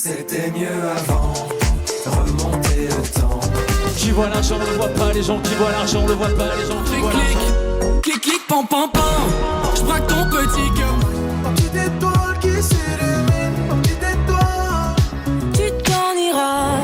C'était mieux avant, remonter le temps. Qui voit l'argent ne le voit pas, les gens qui voient l'argent ne le voient pas, les gens qui voient l'argent. Clic, clic, pam, pam, pam. J'braque ton petit cœur. Ma petite étoile qui s'illumine, ma petite étoile. Tu t'en iras,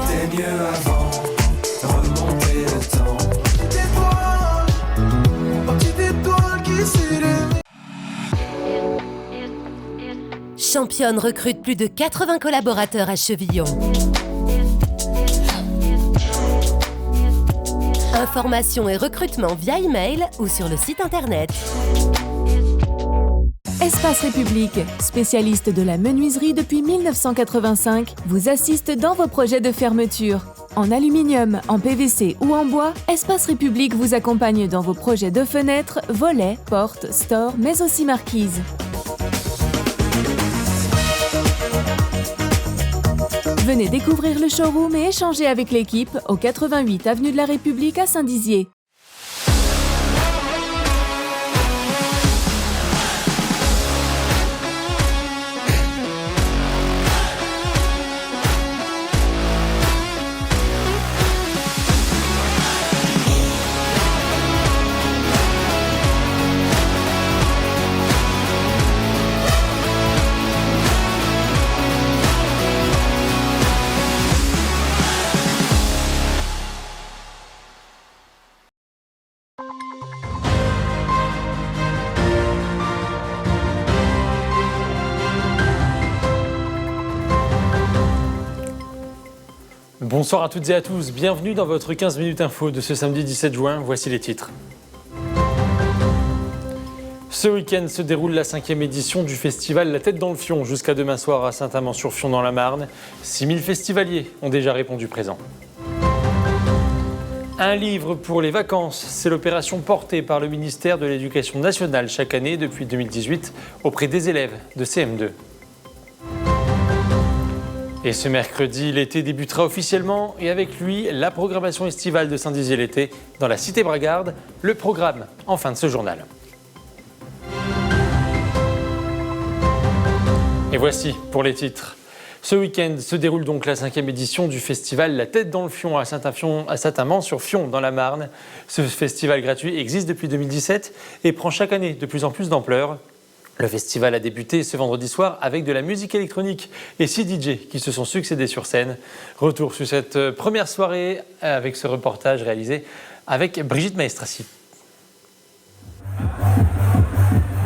C'était mieux avant, remonter le temps. Ma petite étoile qui s'illumine. Championne recrute plus de 80 collaborateurs à Chevillon. Information et recrutement via email ou sur le site internet. Espace République, spécialiste de la menuiserie depuis 1985, vous assiste dans vos projets de fermeture. En aluminium, en PVC ou en bois, Espace République vous accompagne dans vos projets de fenêtres, volets, portes, stores, mais aussi marquises. Venez découvrir le showroom et échanger avec l'équipe au 88 avenue de la République à Saint-Dizier. Bonsoir à toutes et à tous, bienvenue dans votre 15 minutes info de ce samedi 17 juin, voici les titres. Ce week-end se déroule la 5e édition du festival La Tête dans le Fion, jusqu'à demain soir à Saint-Amand-sur-Fion dans la Marne. 6000 festivaliers ont déjà répondu présent. Un livre pour les vacances, c'est l'opération portée par le ministère de l'Éducation nationale chaque année depuis 2018 auprès des élèves de CM2. Et ce mercredi, l'été débutera officiellement et avec lui, la programmation estivale de Saint-Dizier-l'Été dans la Cité Bragarde, le programme en fin de ce journal. Et voici pour les titres. Ce week-end se déroule donc la 5e édition du festival La Tête dans le Fion à Saint-Amand-sur-Fion dans la Marne. Ce festival gratuit existe depuis 2017 et prend chaque année de plus en plus d'ampleur. Le festival a débuté ce vendredi soir avec de la musique électronique et 6 DJ qui se sont succédés sur scène. Retour sur cette première soirée avec ce reportage réalisé avec Brigitte Maestrassi.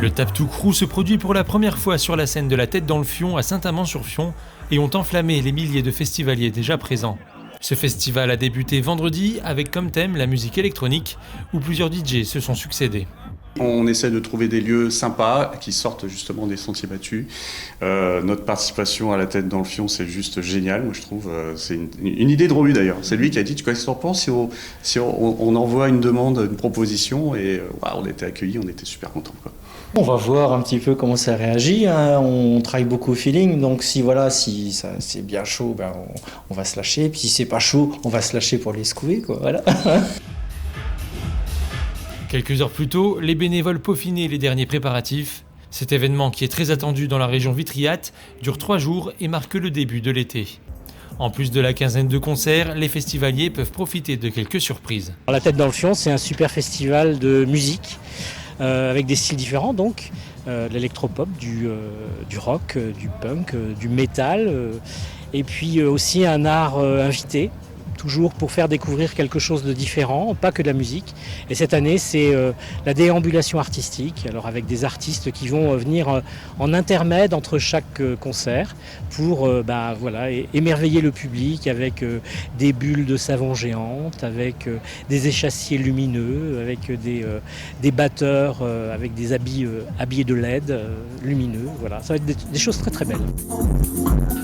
Le Tap-to Crew se produit pour la première fois sur la scène de La Tête dans le Fion à Saint-Amand-sur-Fion et ont enflammé les milliers de festivaliers déjà présents. Ce festival a débuté vendredi avec comme thème la musique électronique où plusieurs DJ se sont succédés. On essaie de trouver des lieux sympas qui sortent justement des sentiers battus. Notre participation à La Tête dans le Fion, c'est juste génial, moi je trouve. C'est une idée de Robu d'ailleurs. C'est lui qui a dit, qu'est-ce que tu en penses si on envoie une demande, une proposition et on était accueillis, on était super contents, quoi. On va voir un petit peu comment ça réagit, hein. On travaille beaucoup au feeling, donc si ça, c'est bien chaud, on va se lâcher. Puis si c'est pas chaud, on va se lâcher pour les secouer, quoi. Voilà. Quelques heures plus tôt, les bénévoles peaufinaient les derniers préparatifs. Cet événement, qui est très attendu dans la région vitriate, dure 3 jours et marque le début de l'été. En plus de la quinzaine de concerts, les festivaliers peuvent profiter de quelques surprises. La Tête dans le Fion, c'est un super festival de musique avec des styles différents, donc l'électropop, du rock, du punk, du métal, et puis aussi un art invité. Toujours pour faire découvrir quelque chose de différent, pas que de la musique. Et cette année, c'est la déambulation artistique, alors avec des artistes qui vont venir en intermède entre chaque concert pour émerveiller le public avec des bulles de savon géantes, avec des échassiers lumineux, avec des batteurs avec des habits habillés de LED lumineux. Voilà, ça va être des choses très très belles.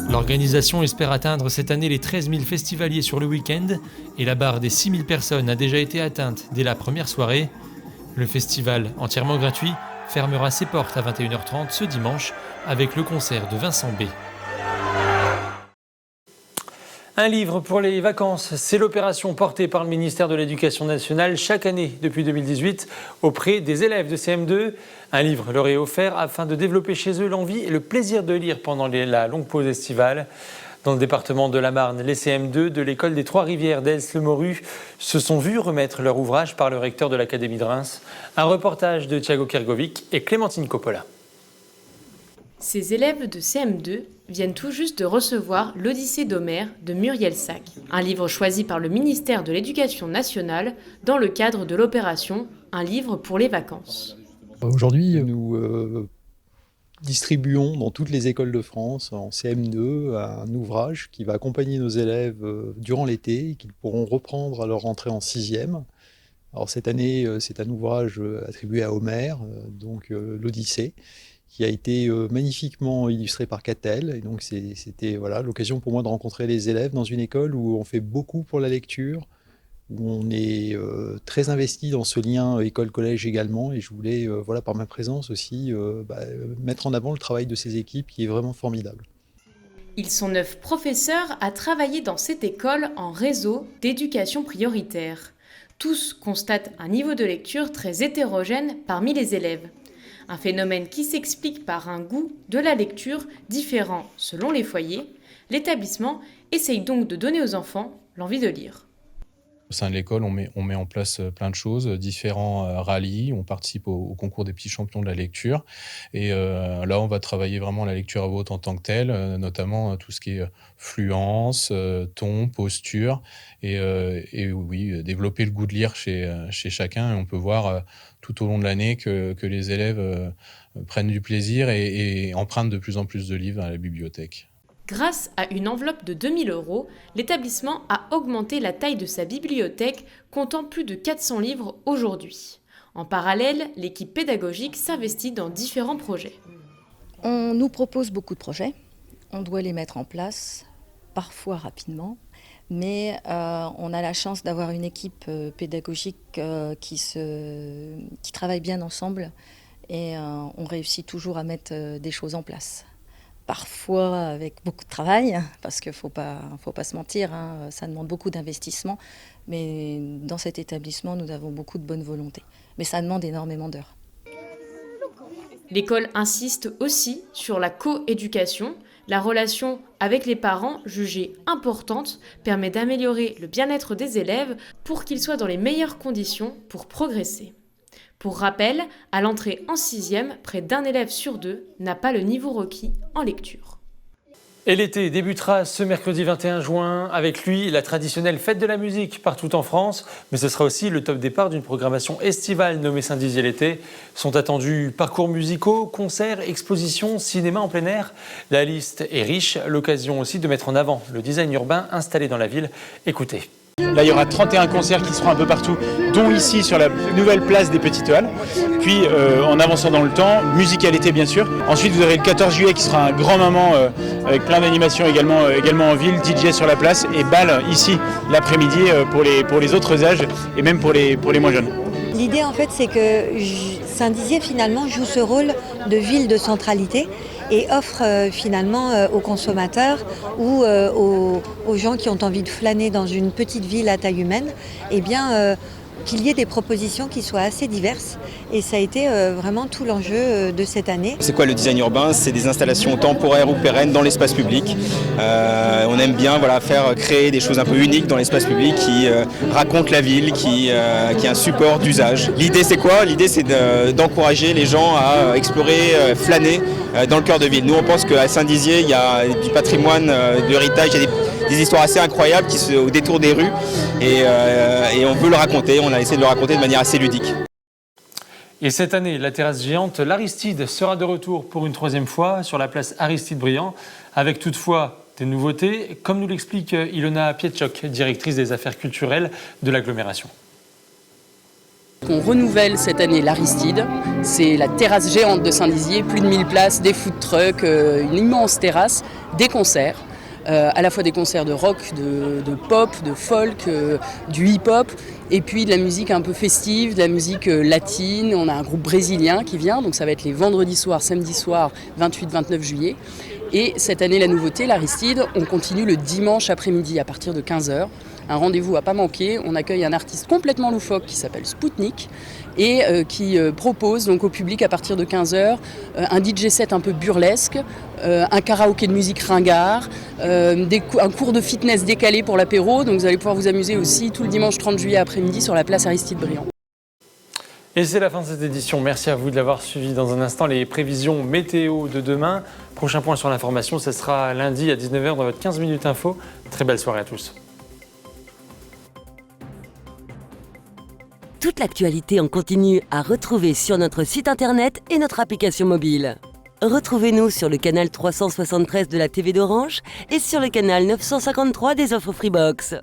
L'organisation espère atteindre cette année les 13 000 festivaliers sur le week-end et la barre des 6 000 personnes a déjà été atteinte dès la première soirée. Le festival, entièrement gratuit, fermera ses portes à 21h30 ce dimanche avec le concert de Vincent B. Un livre pour les vacances, c'est l'opération portée par le ministère de l'Éducation nationale chaque année depuis 2018 auprès des élèves de CM2. Un livre leur est offert afin de développer chez eux l'envie et le plaisir de lire pendant la longue pause estivale. Dans le département de la Marne, les CM2 de l'école des Trois-Rivières d'Els-le-Morue se sont vus remettre leur ouvrage par le recteur de l'Académie de Reims. Un reportage de Thiago Kergovic et Clémentine Coppola. Ces élèves de CM2 viennent tout juste de recevoir l'Odyssée d'Homère de Muriel Sac, un livre choisi par le ministère de l'Éducation nationale dans le cadre de l'opération Un livre pour les vacances. Aujourd'hui, nous distribuons dans toutes les écoles de France en CM2 un ouvrage qui va accompagner nos élèves durant l'été et qu'ils pourront reprendre à leur rentrée en 6e. Alors cette année, c'est un ouvrage attribué à Homère, donc l'Odyssée, qui a été magnifiquement illustré par Catel. Et donc c'était l'occasion pour moi de rencontrer les élèves dans une école où on fait beaucoup pour la lecture, où on est très investi dans ce lien école-collège également. Et je voulais, par ma présence aussi, mettre en avant le travail de ces équipes qui est vraiment formidable. Ils sont 9 professeurs à travailler dans cette école en réseau d'éducation prioritaire. Tous constatent un niveau de lecture très hétérogène parmi les élèves. Un phénomène qui s'explique par un goût de la lecture différent selon les foyers. L'établissement essaye donc de donner aux enfants l'envie de lire. Au sein de l'école, on met en place plein de choses, différents rallyes, on participe au concours des petits champions de la lecture. Et là, on va travailler vraiment la lecture à voix haute en tant que telle, notamment tout ce qui est fluence, ton, posture, et oui, développer le goût de lire chez chacun. Et on peut voir tout au long de l'année que les élèves prennent du plaisir et empruntent de plus en plus de livres à la bibliothèque. Grâce à une enveloppe de 2 000 €, l'établissement a augmenté la taille de sa bibliothèque, comptant plus de 400 livres aujourd'hui. En parallèle, l'équipe pédagogique s'investit dans différents projets. On nous propose beaucoup de projets, on doit les mettre en place, parfois rapidement, mais on a la chance d'avoir une équipe pédagogique qui travaille bien ensemble et on réussit toujours à mettre des choses en place. Parfois avec beaucoup de travail, parce qu'il ne faut pas se mentir, ça demande beaucoup d'investissement, mais dans cet établissement, nous avons beaucoup de bonne volonté. Mais ça demande énormément d'heures. L'école insiste aussi sur la coéducation. La relation avec les parents, jugée importante, permet d'améliorer le bien-être des élèves pour qu'ils soient dans les meilleures conditions pour progresser. Pour rappel, à l'entrée en 6e, près d'un élève sur 2 n'a pas le niveau requis en lecture. Et l'été débutera ce mercredi 21 juin. Avec lui, la traditionnelle fête de la musique partout en France. Mais ce sera aussi le top départ d'une programmation estivale nommée Saint-Dizier l'été. Sont attendus parcours musicaux, concerts, expositions, cinéma en plein air. La liste est riche, l'occasion aussi de mettre en avant le design urbain installé dans la ville. Écoutez. Là, il y aura 31 concerts qui seront un peu partout, dont ici sur la nouvelle place des Petites Halles. Puis, en avançant dans le temps, musique à l'été bien sûr. Ensuite, vous aurez le 14 juillet qui sera un grand moment avec plein d'animations également en ville, DJ sur la place et bal ici l'après-midi pour les autres âges et même pour les moins jeunes. L'idée en fait, c'est que Saint-Dizier finalement joue ce rôle de ville de centralité et offre finalement aux consommateurs ou aux gens qui ont envie de flâner dans une petite ville à taille humaine, qu'il y ait des propositions qui soient assez diverses. Et ça a été vraiment tout l'enjeu de cette année. C'est quoi le design urbain? C'est des installations temporaires ou pérennes dans l'espace public. On aime bien créer des choses un peu uniques dans l'espace public qui racontent la ville, qui est un support d'usage. L'idée c'est quoi? L'idée c'est d'encourager les gens à explorer, flâner dans le cœur de ville. Nous on pense qu'à Saint-Dizier il y a du patrimoine, de l'héritage, il y a des histoires assez incroyables au détour des rues et on veut le raconter, on a essayé de le raconter de manière assez ludique. Et cette année, la terrasse géante l'Aristide sera de retour pour une 3e fois sur la place Aristide-Briand, avec toutefois des nouveautés, comme nous l'explique Ilona Pietchok, directrice des affaires culturelles de l'agglomération. On renouvelle cette année l'Aristide, c'est la terrasse géante de Saint-Dizier, plus de 1000 places, des food trucks, une immense terrasse, des concerts. À la fois des concerts de rock, de pop, de folk, du hip-hop, et puis de la musique un peu festive, de la musique latine. On a un groupe brésilien qui vient, donc ça va être les vendredis soirs, samedi soir, 28-29 juillet. Et cette année, la nouveauté, l'Aristide, on continue le dimanche après-midi à partir de 15h. Un rendez-vous à pas manquer. On accueille un artiste complètement loufoque qui s'appelle Spoutnik et qui propose donc au public à partir de 15h un DJ set un peu burlesque, un karaoké de musique ringard, un cours de fitness décalé pour l'apéro. Donc vous allez pouvoir vous amuser aussi tout le dimanche 30 juillet après-midi sur la place Aristide Briand. Et c'est la fin de cette édition. Merci à vous de l'avoir suivi. Dans un instant, les prévisions météo de demain. Prochain point sur l'information, ce sera lundi à 19h dans votre 15 minutes info. Très belle soirée à tous. Toute l'actualité en continu à retrouver sur notre site internet et notre application mobile. Retrouvez-nous sur le canal 373 de la TV d'Orange et sur le canal 953 des offres Freebox.